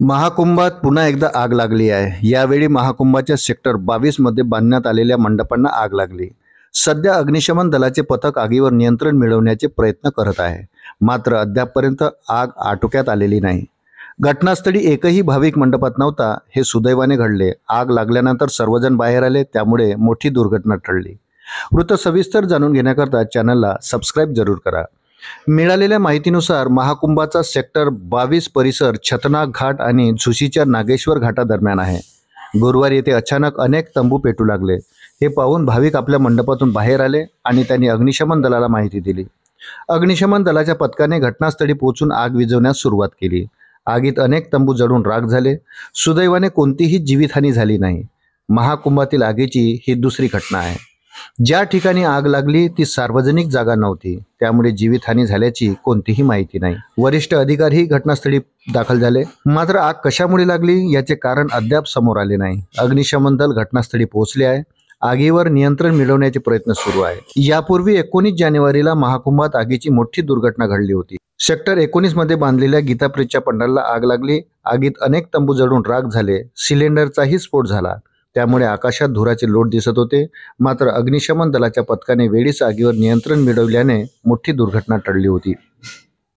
महाकुंभात पुन्हा एकदा आग लागली आहे. यावेळी महाकुंभाच्या सेक्टर 22 मध्ये बांधण्यात आलेल्या मंडपांना आग लागली. सध्या अग्निशमन दलाचे पथक आगीवर नियंत्रण मिळवण्याचे प्रयत्न करत आहे. मात्र अद्यापपर्यंत आग आटोक्यात आलेली नाही. घटनास्थळी एकही भाविक मंडपात नव्हता. हे सुदैवाने घडले. आग लागल्यानंतर सर्वजण बाहेर आले, त्यामुळे मोठी दुर्घटना टळली. वृत्त सविस्तर जाणून घेण्याकरता चॅनलला सबस्क्राईब जरूर करा. मिळालेल्या माहितीनुसार महाकुंभाचा सेक्टर 22 परिसर छतनाग घाट आणि झुशीच्या नागेश्वर घाटादरम्यान आहे. गुरुवारी येथे अचानक अनेक तंबू पेटू लागले. हे पाहून भाविक आपल्या मंडपातून बाहेर आले आणि त्यांनी अग्निशमन दलाला माहिती दिली. अग्निशमन दलाच्या पथकाने घटनास्थळी पोहोचून आग विझवण्यास सुरुवात केली. आगीत अनेक तंबू जळून राख झाले. सुदैवाने कोणतीही जीवितहानी झाली नाही. महाकुंभातील आगीची ही दुसरी घटना आहे. ज्या ठिकाणी आग लागली ती सार्वजनिक जागा नव्हती, त्यामुळे जीवितहानी झाल्याची कोणतीही माहिती नाही. वरिष्ठ अधिकारी घटनास्थळी दाखल झाले. मात्र आग कशामुळे लागली याचे कारण अद्याप समोर आले नाही. अग्निशमन दल घटनास्थळी पोहोचले आहे. आगीवर नियंत्रण मिळवण्याचे प्रयत्न सुरू आहे. यापूर्वी 19 जानेवारीला महाकुंभात आगीची मोठी दुर्घटना घडली होती. सेक्टर 19 मध्ये बांधलेल्या गीताप्रीतच्या पंडालला आग लागली. आगीत अनेक तंबू जळून राख झाले. सिलेंडरचाही स्फोट झाला. त्यामुळे आकाशात धुराचे लोट दिसत होते. मात्र अग्निशमन दलाच्या पथकाने वेळीच आगीवर नियंत्रण मिळवल्याने मोठी दुर्घटना टळली होती.